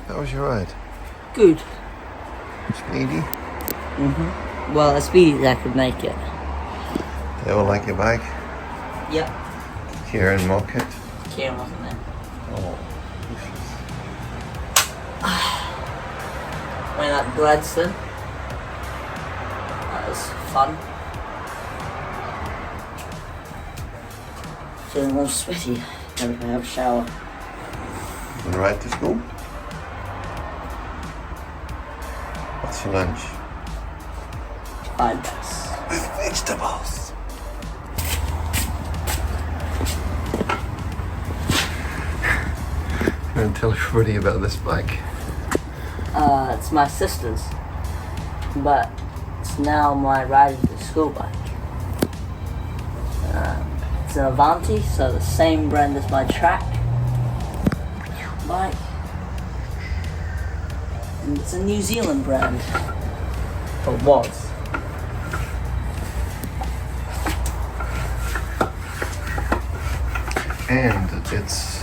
How was your ride? Good. Speedy? Well, as speedy as I could make it. They all like your bike? Yep. Kieran mock it? Kieran wasn't there. Oh, Went up Gladstone. That was fun. Feeling all sweaty. Every time I have a shower. and ride to school? What's your lunch? Fried rice. With vegetables. I'm going to tell everybody about this bike. It's my sister's, but it's now my riding to school bike. It's an Avanti, so the same brand as my track bike. And it's a New Zealand brand. Or was. And it's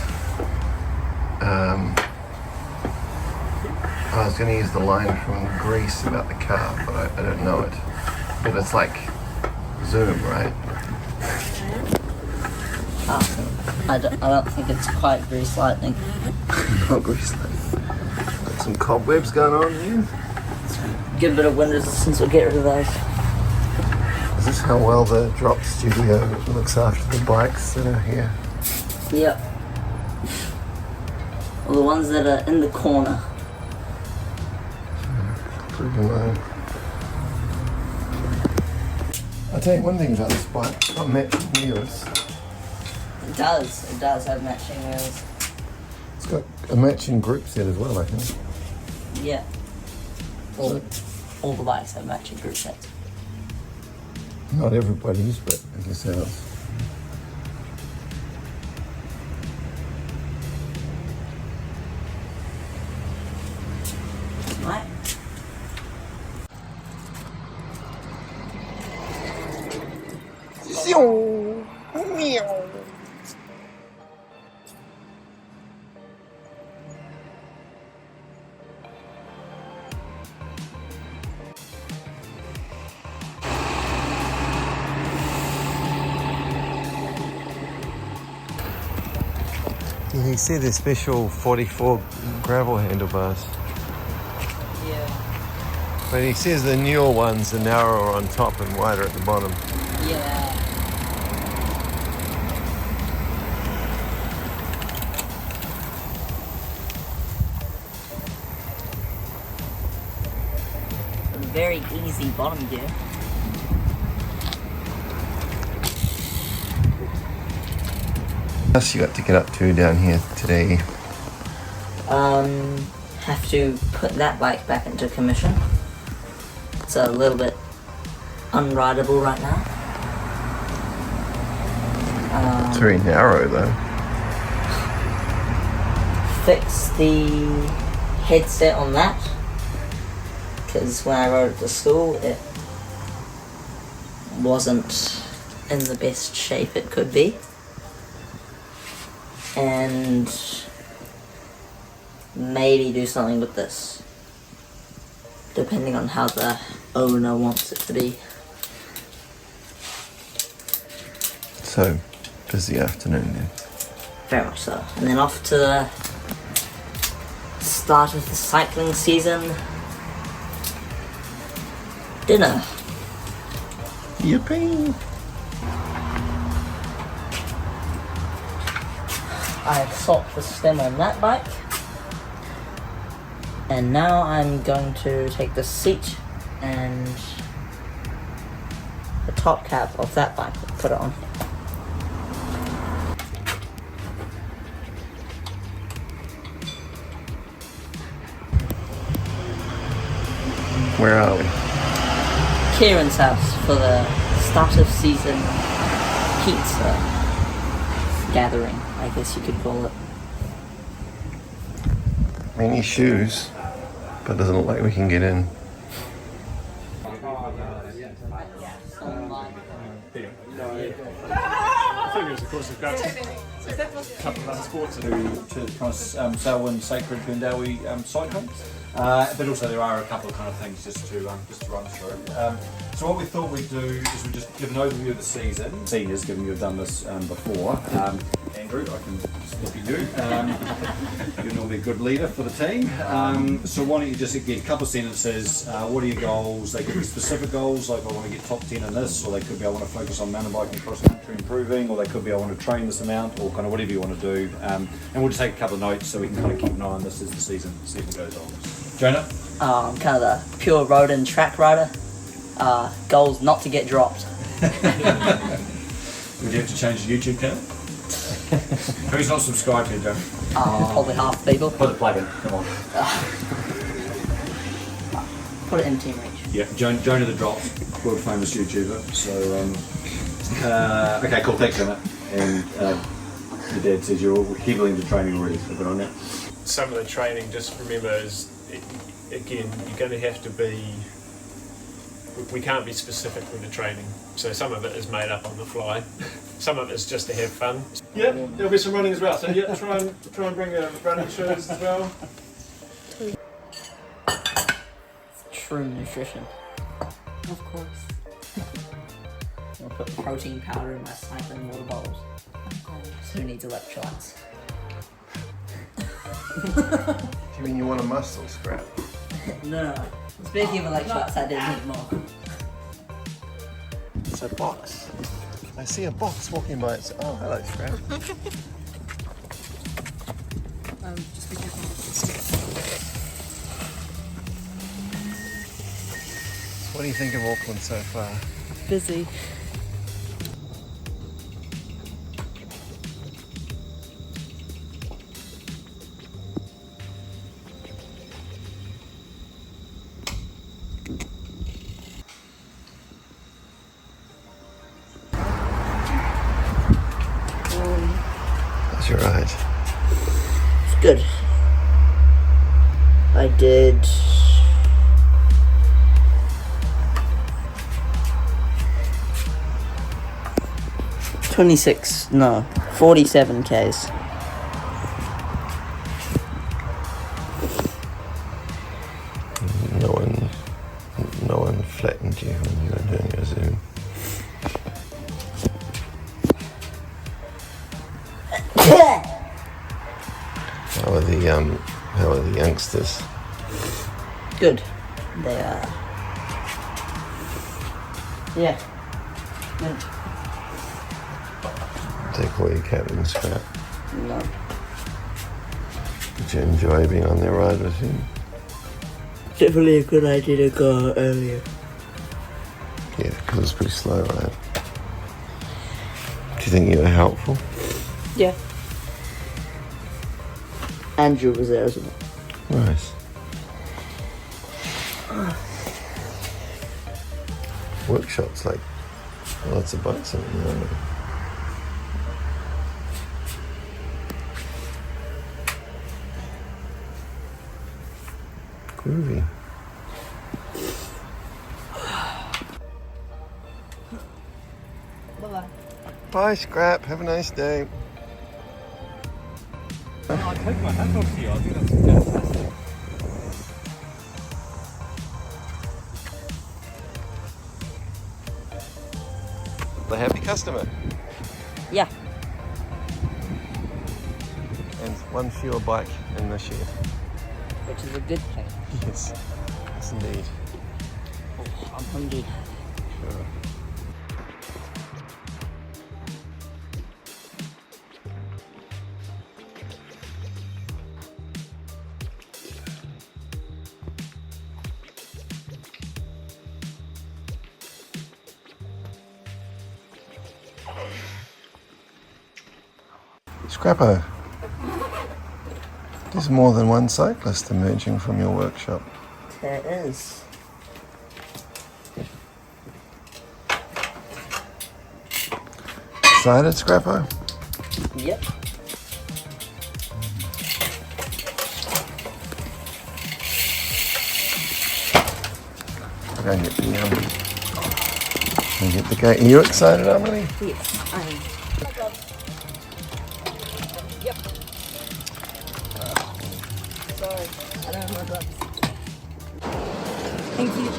I was going to use the line from Greece about the car, but I don't know it. But it's like Zoom, right? I don't think it's quite Grease Lightning. Not Greece Lightning. Got some cobwebs going on here. Give a bit of wind resistance, we'll get rid of those. Is this how well the Drop Studio looks after the bikes that are here? Yep. Well, the ones that are in the corner. Pretty low. I'll tell you one thing about this bike, it's got matching wheels. It does have matching wheels. It's got a matching group set as well, I think. Yeah. All the bikes have matching group sets. Not everybody's, but I guess ours. Right. Yeah, you see the special 44 gravel handlebars. Yeah. But he says the newer ones are narrower on top and wider at the bottom. Yeah. Very easy bottom gear. What else you got to get up to down here today? Have to put that bike back into commission. It's a little bit unrideable right now. It's very narrow though. Fix the headset on that, because when I rode it to school it wasn't in the best shape it could be, and maybe do something with this depending on how the owner wants it to be. So, busy afternoon then. Very much so. And then off to the start of the cycling season. Dinner. Yippee! I've swapped the stem on that bike. And now I'm going to take the seat and the top cap of that bike and put it on. Where are we? Kieran's house for the start of season pizza gathering, I guess you could call it. Many shoes, but doesn't look like we can get in. I think it was, of course, A couple of other sports to kind of sail and sacred Bendowie cycling, but also there are a couple of kind of things just to run through. So what we thought we'd do is we just give an overview of the season. Seniors, given you've done this before. Andrew, I can just look at you. You're normally a good leader for the team. So why don't you just get a couple of sentences. What are your goals? They could be specific goals, like I want to get top 10 in this, or they could be I want to focus on mountain biking cross country improving, or they could be I want to train this amount, or kind of whatever you want to do. And we'll just take a couple of notes so we can kind of keep an eye on this as the season goes on. Jona? I'm kind of the pure road and track rider. Goals not to get dropped. Would you have to change the YouTube channel? Who's not subscribed here, Jona? Probably half the people. Put the plug in, come on. Put it in Team Reach. Yeah, Jona the Dropped, world famous YouTuber. So, okay, cool, thanks, Jona. And your dad says you're all heavily into training already, so good on that. Some of the training, just remember, is again, you're going to have to be. We can't be specific with the training, so some of it is made up on the fly. Some of it is just to have fun. Yeah, there'll be some running as well. So yeah, try and bring running shoes as well. True nutrition. Of course. I'll put protein powder in my cycling water bottles. Who needs electrolytes? Do you mean you want a muscle scrap? No. Speaking of electrolytes, I did need more. It's a box. I see a box walking by. It's oh, hello, scrap. Just be careful. What do you think of Auckland so far? Busy. That's your ride. It's good. I did 47 Ks. No one flattened you when you were doing your Zoom. How are the youngsters? Good. They are. Yeah. Good. Take all your cabin scrap. No. Did you enjoy being on their ride with him? Definitely a good idea to go earlier. Yeah, because it was a pretty slow ride. Do you think you were helpful? Yeah. Andrew was there as well. Nice. Workshops like lots of bikes in it, aren't they? Groovy. Bye-bye. Bye, Scrap. Have a nice day. I'll take my hat off to you. I think that's fantastic. The happy customer. Yeah. And one fewer bike in the shed. Which is a good thing. Yes. Yes, indeed. Oh, I'm hungry. Sure. Scrappo, there's more than one cyclist emerging from your workshop. There is. Excited, Scrappo? Yep. I'll go and get the gate. Are you excited, Emily? Yes, I am. sorry. I don't know that. Thank you.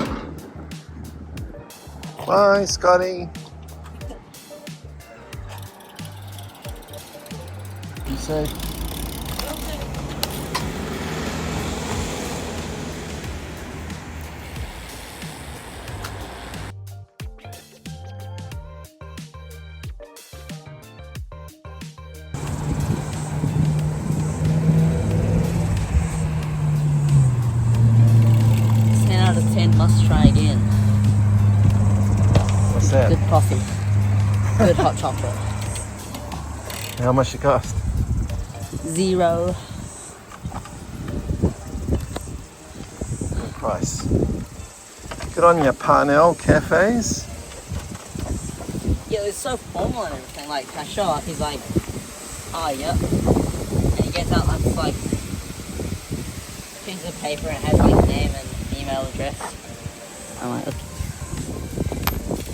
Bye, Scotty. Be safe. Out of 10, must try again. What's that? Good coffee. Good hot chocolate. How much it cost? 0. Good price. Good on you, Parnell Cafes. Yeah, it's so formal and everything. Like, I show up, he's like, oh, yep. And he gets out like piece of paper and has his name and email address. I'm like, okay.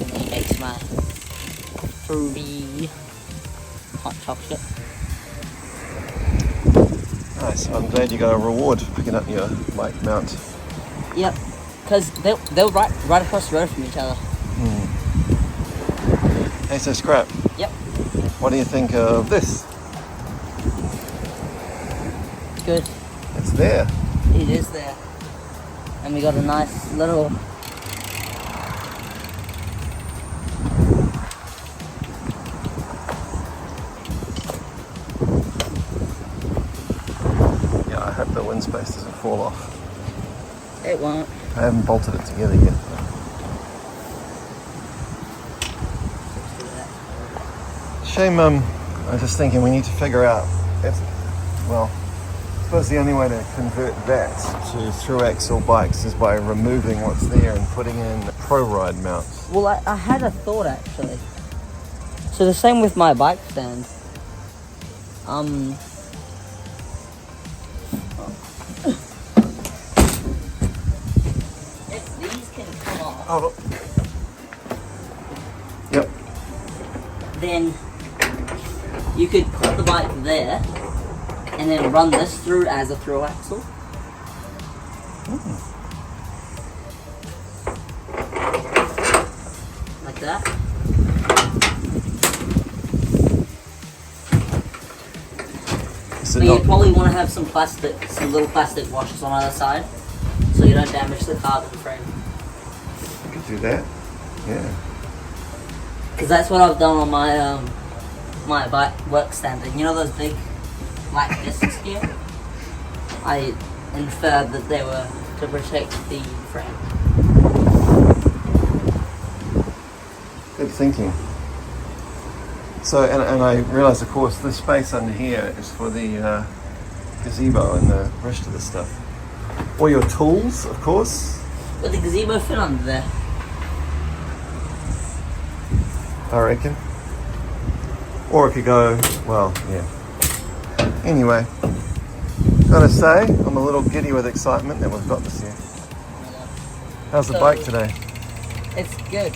And then he makes my fruity hot chocolate. Nice. I'm glad you got a reward for picking up your bike mount. Yep, because they're right across the road from each other. Hey, so Scrap, Yep, what do you think of this? good. It's there. It is there. And we got a nice little... Yeah, I hope the Winspace doesn't fall off. It won't. I haven't bolted it together yet. Shame, I was just thinking we need to figure out if, well, I suppose the only way to convert that to through axle bikes is by removing what's there and putting in pro ride mounts. Well, I had a thought actually. So the same with my bike stand. If these can come off, Oh, yep. then you could put the bike there and then run this through as a throw axle. Like that. So But you not, probably want to have some little plastic washers on either side, so you don't damage the carbon frame. you could do that. Yeah. Because that's what I've done on my my bike work stand. And you know those big black discs here? I inferred that they were to protect the frame. Good thinking. So, and I realise, of course, the space under here is for the gazebo and the rest of the stuff. All your tools, of course. Would the gazebo fit under there? I reckon. Or it could go, well, yeah. Anyway, gotta say, I'm a little giddy with excitement that we've got this here. How's the So- bike today? It's good.